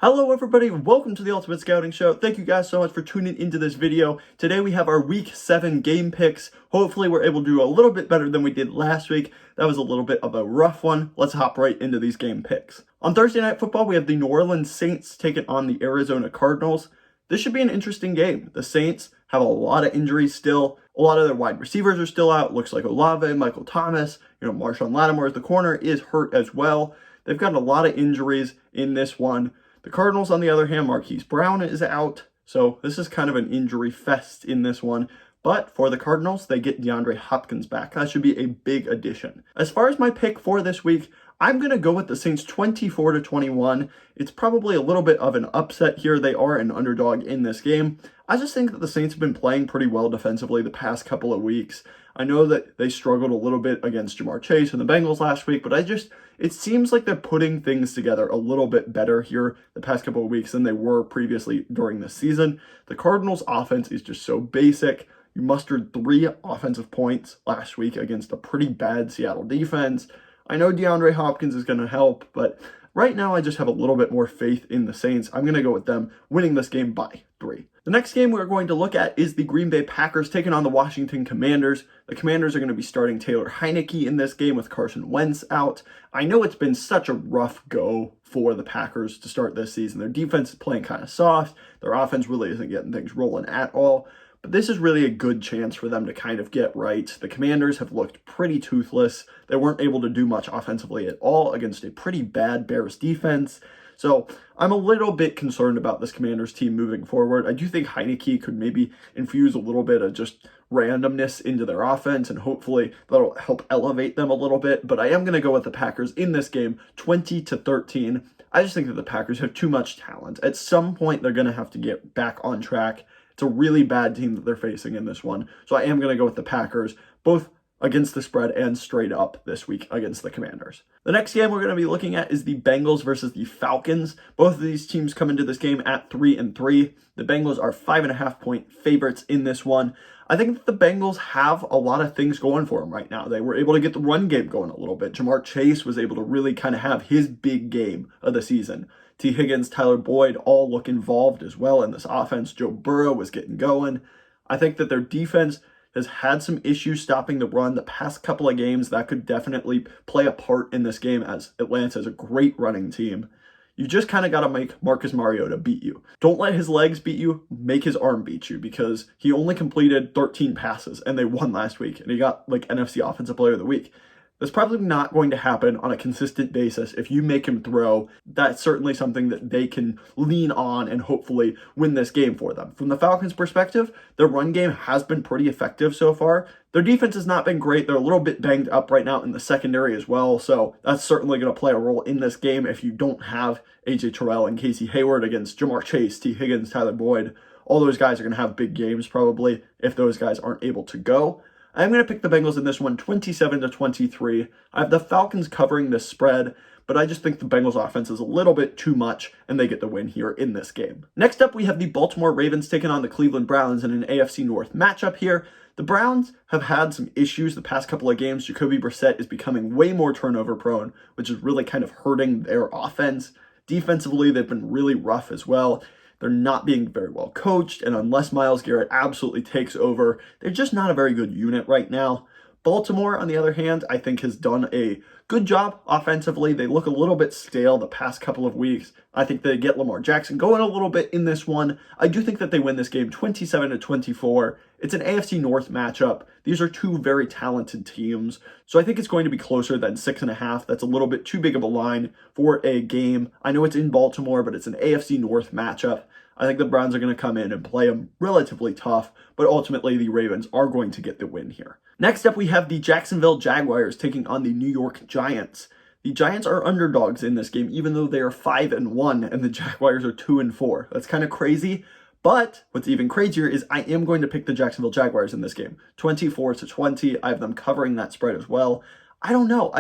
Hello everybody, welcome to the Ultimate Scouting Show. Thank you guys so much for tuning into this video. Today we have our Week 7 game picks. Hopefully we're able to do a little bit better than we did last week. That was a little bit of a rough one. Let's hop right into these game picks. On Thursday Night Football, we have the New Orleans Saints taking on the Arizona Cardinals. This should be an interesting game. The Saints have a lot of injuries still. A lot of their wide receivers are still out. Looks like Olave, Michael Thomas, Marshawn Lattimore, the corner, is hurt as well. They've got a lot of injuries in this one. The Cardinals, on the other hand, Marquise Brown is out, so this is kind of an injury fest in this one. But for the Cardinals, they get DeAndre Hopkins back. That should be a big addition. As far as my pick for this week, I'm going to go with the Saints 24-21. It's probably a little bit of an upset here. They are an underdog in this game. I just think that the Saints have been playing pretty well defensively the past couple of weeks. I know that they struggled a little bit against Jamar Chase and the Bengals last week, but it seems like they're putting things together a little bit better here the past couple of weeks than they were previously during the season. The Cardinals' offense is just so basic. You mustered 3 offensive points last week against a pretty bad Seattle defense. I know DeAndre Hopkins is going to help, but right now I just have a little bit more faith in the Saints. I'm going to go with them winning this game by 3. The next game we're going to look at is the Green Bay Packers taking on the Washington Commanders. The Commanders are going to be starting Taylor Heineke in this game with Carson Wentz out. I know it's been such a rough go for the Packers to start this season. Their defense is playing kind of soft. Their offense really isn't getting things rolling at all. But this is really a good chance for them to kind of get right. The Commanders have looked pretty toothless. They weren't able to do much offensively at all against a pretty bad Bears defense. So I'm a little bit concerned about this Commanders team moving forward. I do think Heineke could maybe infuse a little bit of just randomness into their offense, and hopefully that'll help elevate them a little bit. But I am going to go with the Packers in this game, 20-13. I just think that the Packers have too much talent. At some point, they're going to have to get back on track. It's a really bad team that they're facing in this one. So I am going to go with the Packers, both against the spread and straight up this week against the Commanders. The next game we're going to be looking at is the Bengals versus the Falcons. Both of these teams come into this game at 3-3. The Bengals are 5.5-point favorites in this one. I think that the Bengals have a lot of things going for them right now. They were able to get the run game going a little bit. Jamar Chase was able to really kind of have his big game of the season. T. Higgins, Tyler Boyd all look involved as well in this offense. Joe Burrow was getting going. I think that their defense has had some issues stopping the run the past couple of games. That could definitely play a part in this game, as Atlanta is a great running team. You just kind of got to make Marcus Mariota beat you. Don't let his legs beat you, make his arm beat you, because he only completed 13 passes and they won last week and he got like NFC Offensive Player of the Week. That's probably not going to happen on a consistent basis. If you make him throw, that's certainly something that they can lean on and hopefully win this game for them. From the Falcons' perspective, their run game has been pretty effective so far. Their defense has not been great. They're a little bit banged up right now in the secondary as well, so that's certainly going to play a role in this game if you don't have A.J. Terrell and Casey Hayward against Jamar Chase, T. Higgins, Tyler Boyd. All those guys are going to have big games probably if those guys aren't able to go. I'm going to pick the Bengals in this one, 27-23. I have the Falcons covering this spread, but I just think the Bengals offense is a little bit too much, and they get the win here in this game. Next up, we have the Baltimore Ravens taking on the Cleveland Browns in an AFC North matchup here. The Browns have had some issues the past couple of games. Jacoby Brissett is becoming way more turnover prone, which is really kind of hurting their offense. Defensively, they've been really rough as well. They're not being very well coached, and unless Myles Garrett absolutely takes over, they're just not a very good unit right now. Baltimore, on the other hand, I think has done a good job offensively. They look a little bit stale the past couple of weeks. I think they get Lamar Jackson going a little bit in this one. I do think that they win this game 27-24. It's an AFC North matchup. These are two very talented teams. So I think it's going to be closer than 6.5. That's a little bit too big of a line for a game. I know it's in Baltimore, but it's an AFC North matchup. I think the Browns are going to come in and play them relatively tough, but ultimately the Ravens are going to get the win here. Next up, we have the Jacksonville Jaguars taking on the New York Giants. The Giants are underdogs in this game, even though they are 5-1 and the Jaguars are 2-4. That's kind of crazy. But what's even crazier is I am going to pick the Jacksonville Jaguars in this game. 24-20. I have them covering that spread as well. I don't know.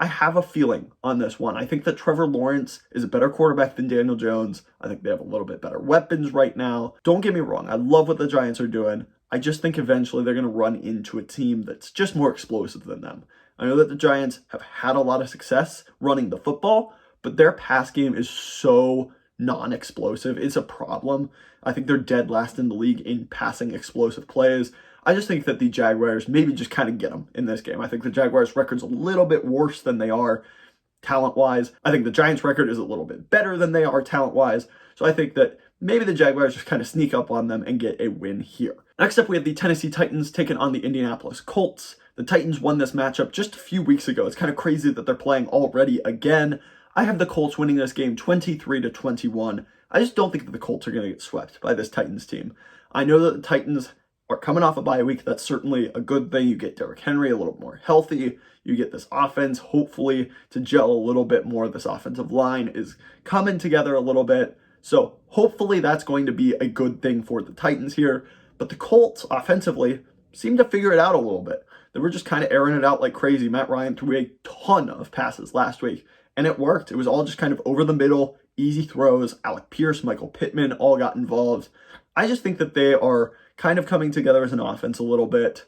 I have a feeling on this one. I think that Trevor Lawrence is a better quarterback than Daniel Jones. I think they have a little bit better weapons right now. Don't get me wrong. I love what the Giants are doing. I just think eventually they're going to run into a team that's just more explosive than them. I know that the Giants have had a lot of success running the football, but their pass game is so non-explosive. It's a problem. I think they're dead last in the league in passing explosive plays. I just think that the Jaguars maybe just kind of get them in this game. I think the Jaguars' record's a little bit worse than they are talent-wise. I think the Giants' record is a little bit better than they are talent-wise. So I think that maybe the Jaguars just kind of sneak up on them and get a win here. Next up, we have the Tennessee Titans taking on the Indianapolis Colts. The Titans won this matchup just a few weeks ago. It's kind of crazy that they're playing already again. I have the Colts winning this game 23-21. I just don't think that the Colts are going to get swept by this Titans team. I know that the Titans are coming off a bye week. That's certainly a good thing. You get Derrick Henry a little more healthy. You get this offense, hopefully, to gel a little bit more. This offensive line is coming together a little bit. So hopefully that's going to be a good thing for the Titans here. But the Colts, offensively, seem to figure it out a little bit. They were just kind of airing it out like crazy. Matt Ryan threw a ton of passes last week, and it worked. It was all just kind of over the middle, easy throws. Alec Pierce, Michael Pittman all got involved. I just think that they are kind of coming together as an offense a little bit.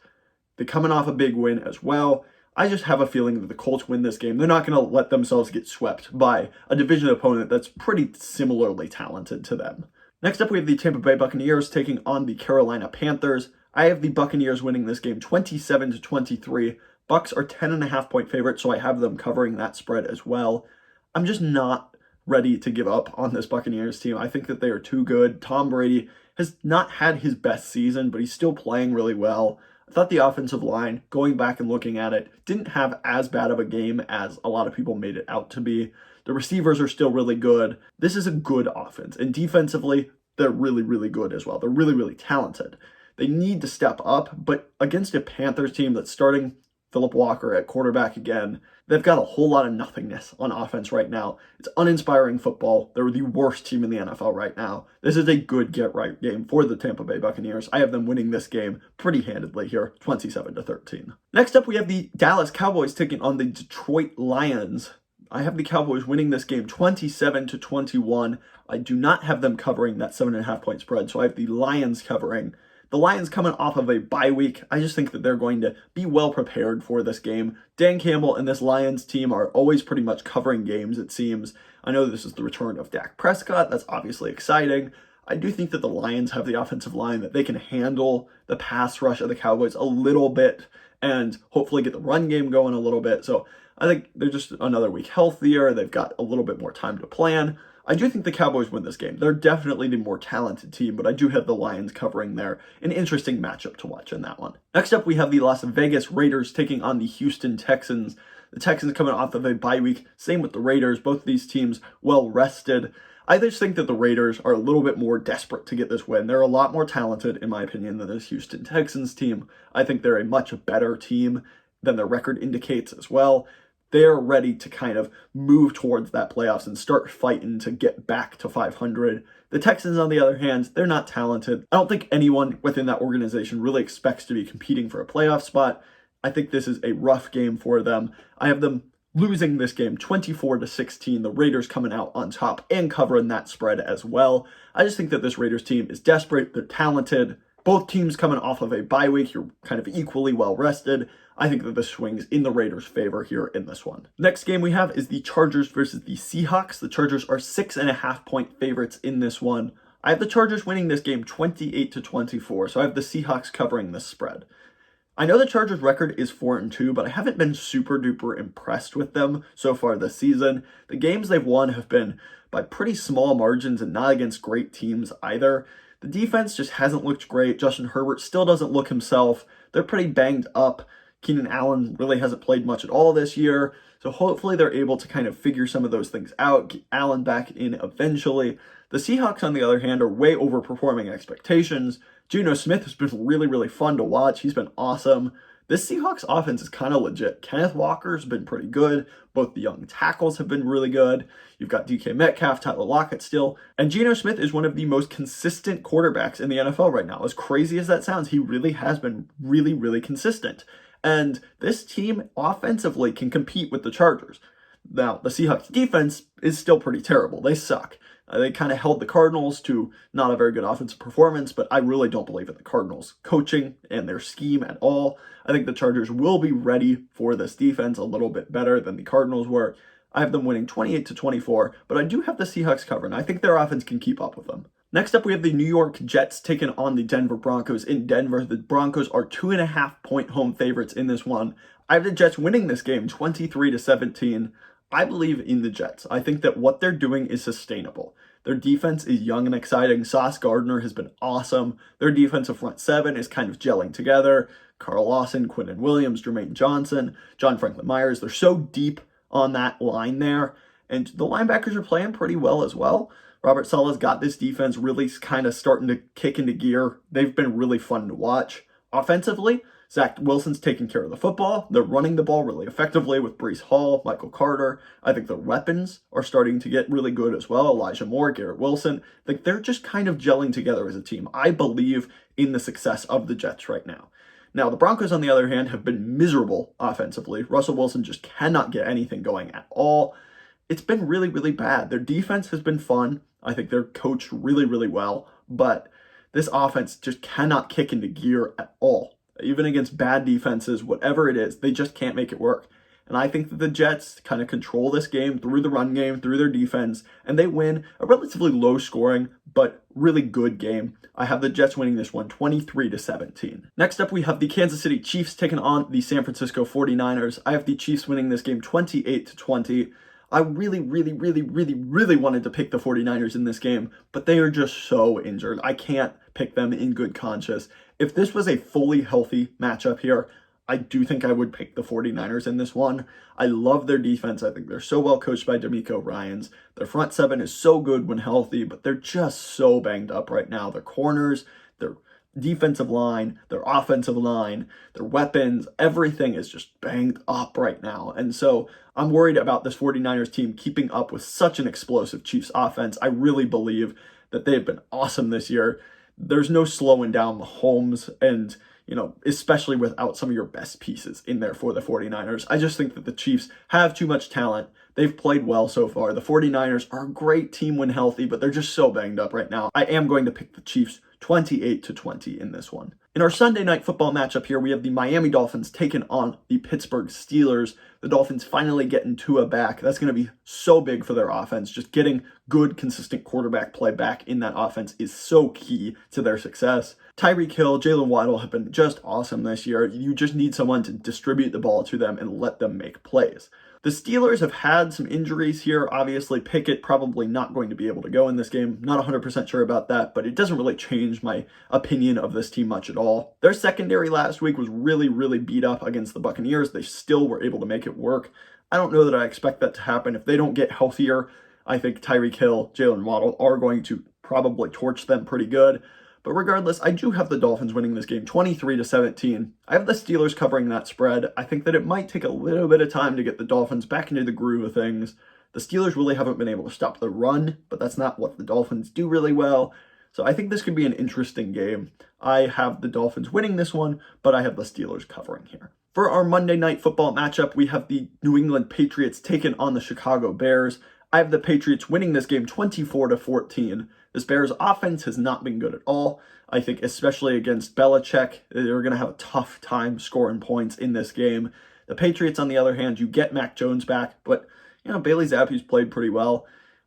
They're coming off a big win as well. I just have a feeling that the Colts win this game. They're not going to let themselves get swept by a division opponent that's pretty similarly talented to them. Next up, we have the Tampa Bay Buccaneers taking on the Carolina Panthers. I have the Buccaneers winning this game 27-23. Bucks are 10.5-point favorites, so I have them covering that spread as well. I'm just not ready to give up on this Buccaneers team. I think that they are too good. Tom Brady has not had his best season, but he's still playing really well. I thought the offensive line, going back and looking at it, didn't have as bad of a game as a lot of people made it out to be. The receivers are still really good. This is a good offense. And defensively, they're really, really good as well. They're really, really talented. They need to step up, but against a Panthers team that's starting Phillip Walker at quarterback again, they've got a whole lot of nothingness on offense right now. It's uninspiring football. They're the worst team in the NFL right now. This is a good get-right game for the Tampa Bay Buccaneers. I have them winning this game pretty handedly here, 27-13. Next up, we have the Dallas Cowboys taking on the Detroit Lions. I have the Cowboys winning this game 27-21. I do not have them covering that 7.5-point spread, so I have the Lions covering. The Lions coming off of a bye week, I just think that they're going to be well prepared for this game. Dan Campbell and this Lions team are always pretty much covering games, it seems. I know this is the return of Dak Prescott. That's obviously exciting. I do think that the Lions have the offensive line that they can handle the pass rush of the Cowboys a little bit and hopefully get the run game going a little bit. So I think they're just another week healthier. They've got a little bit more time to plan. I do think the Cowboys win this game. They're definitely the more talented team, but I do have the Lions covering there. An interesting matchup to watch in that one. Next up, we have the Las Vegas Raiders taking on the Houston Texans. The Texans coming off of a bye week. Same with the Raiders. Both of these teams well rested. I just think that the Raiders are a little bit more desperate to get this win. They're a lot more talented, in my opinion, than this Houston Texans team. I think they're a much better team than their record indicates as well. They're ready to kind of move towards that playoffs and start fighting to get back to 500. The Texans, on the other hand, they're not talented. I don't think anyone within that organization really expects to be competing for a playoff spot. I think this is a rough game for them. I have them losing this game 24-16. The Raiders coming out on top and covering that spread as well. I just think that this Raiders team is desperate. They're talented. Both teams coming off of a bye week. You're kind of equally well rested. I think that this swings in the Raiders' favor here in this one. Next game we have is the Chargers versus the Seahawks. The Chargers are 6.5-point favorites in this one. I have the Chargers winning this game 28-24, so I have the Seahawks covering this spread. I know the Chargers' record is 4-2, but I haven't been super duper impressed with them so far this season. The games they've won have been by pretty small margins and not against great teams either. The defense just hasn't looked great. Justin Herbert still doesn't look himself. They're pretty banged up. Keenan Allen really hasn't played much at all this year, so hopefully they're able to kind of figure some of those things out, get Allen back in eventually. The Seahawks, on the other hand, are way overperforming expectations. Geno Smith has been really, really fun to watch. He's been awesome. This Seahawks offense is kind of legit. Kenneth Walker's been pretty good. Both the young tackles have been really good. You've got DK Metcalf, Tyler Lockett still. And Geno Smith is one of the most consistent quarterbacks in the NFL right now. As crazy as that sounds, he really has been really, really consistent. And this team offensively can compete with the Chargers. Now, the Seahawks defense is still pretty terrible. They suck. They kind of held the Cardinals to not a very good offensive performance, but I really don't believe in the Cardinals' coaching and their scheme at all. I think the Chargers will be ready for this defense a little bit better than the Cardinals were. I have them winning 28-24, but I do have the Seahawks covering. I think their offense can keep up with them. Next up, we have the New York Jets taking on the Denver Broncos in Denver. The Broncos are 2.5-point home favorites in this one. I have the Jets winning this game 23-17. I believe in the Jets. I think that what they're doing is sustainable. Their defense is young and exciting. Sauce Gardner has been awesome. Their defensive front seven is kind of gelling together. Carl Lawson, Quinnen Williams, Jermaine Johnson, John Franklin Myers. They're so deep on that line there. And the linebackers are playing pretty well as well. Robert Saleh's got this defense really kind of starting to kick into gear. They've been really fun to watch. Offensively, Zach Wilson's taking care of the football. They're running the ball really effectively with Breece Hall, Michael Carter. I think their weapons are starting to get really good as well. Elijah Moore, Garrett Wilson. Like, they're just kind of gelling together as a team. I believe in the success of the Jets right now. Now, the Broncos, on the other hand, have been miserable offensively. Russell Wilson just cannot get anything going at all. It's been really, really bad. Their defense has been fun. I think they're coached really, really well. But this offense just cannot kick into gear at all. Even against bad defenses, whatever it is, they just can't make it work. And I think that the Jets kind of control this game through the run game, through their defense, and they win a relatively low scoring, but really good game. I have the Jets winning this one 23-17. Next up, we have the Kansas City Chiefs taking on the San Francisco 49ers. I have the Chiefs winning this game 28-20. I really wanted to pick the 49ers in this game, but they are just so injured. I can't pick them in good conscience. If this was a fully healthy matchup here, I do think I would pick the 49ers in this one. I love their defense. I think they're so well coached by D'Amico Ryans. Their front seven is so good when healthy, but they're just so banged up right now. Their corners, their defensive line, their offensive line, their weapons, everything is just banged up right now. And so I'm worried about this 49ers team keeping up with such an explosive Chiefs offense. I really believe that they've been awesome this year. There's no slowing down Mahomes, and, especially without some of your best pieces in there for the 49ers. I just think that the Chiefs have too much talent. They've played well so far. The 49ers are a great team when healthy, but they're just so banged up right now. I am going to pick the Chiefs 28-20 in this one. In our Sunday night football matchup here, we have the Miami Dolphins taking on the Pittsburgh Steelers. The Dolphins finally getting Tua back. That's going to be so big for their offense. Just getting good, consistent quarterback play back in that offense is so key to their success. Tyreek Hill, Jalen Waddle have been just awesome this year. You just need someone to distribute the ball to them and let them make plays. The Steelers have had some injuries here. Obviously, Pickett probably not going to be able to go in this game. Not 100% sure about that, but it doesn't really change my opinion of this team much at all. Their secondary last week was really beat up against the Buccaneers. They still were able to make it work. I don't know that I expect that to happen. If they don't get healthier, I think Tyreek Hill, Jalen Waddle are going to probably torch them pretty good. But regardless, I do have the Dolphins winning this game 23-17. I have the Steelers covering that spread. I think that it might take a little bit of time to get the Dolphins back into the groove of things. The Steelers really haven't been able to stop the run, but that's not what the Dolphins do really well. So I think this could be an interesting game. I have the Dolphins winning this one, but I have the Steelers covering here. For our Monday night football matchup, we have the New England Patriots taking on the Chicago Bears. I have the Patriots winning this game 24-14. This Bears offense has not been good at all. I think especially against Belichick, they're going to have a tough time scoring points in this game. The Patriots, on the other hand, you get Mac Jones back, but Bailey Zappe's played pretty well.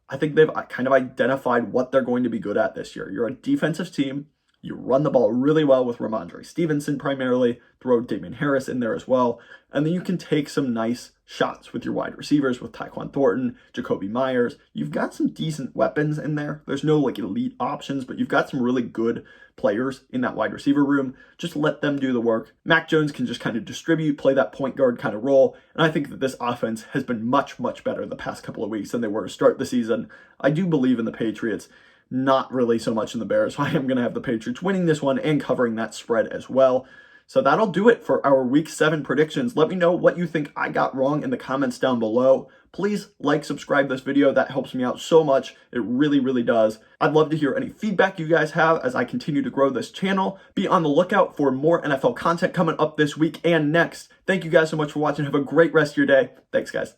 I think they've kind of identified what they're going to be good at this year. You're a defensive team. You run the ball really well with Ramondre Stevenson primarily, throw Damian Harris in there as well, and then you can take some nice shots with your wide receivers with Tyquan Thornton, Jacoby Myers. You've got some decent weapons in there. There's no elite options, but you've got some really good players in that wide receiver room. Just let them do the work. Mac Jones can just kind of distribute, play that point guard kind of role, and I think that this offense has been much better the past couple of weeks than they were to start the season. I do believe in the Patriots. Not really so much in the Bears. So I am going to have the Patriots winning this one and covering that spread as well. So that'll do it for our Week 7 predictions. Let me know what you think I got wrong in the comments down below. Please subscribe this video. That helps me out so much. It really does. I'd love to hear any feedback you guys have as I continue to grow this channel. Be on the lookout for more NFL content coming up this week and next. Thank you guys so much for watching. Have a great rest of your day. Thanks, guys.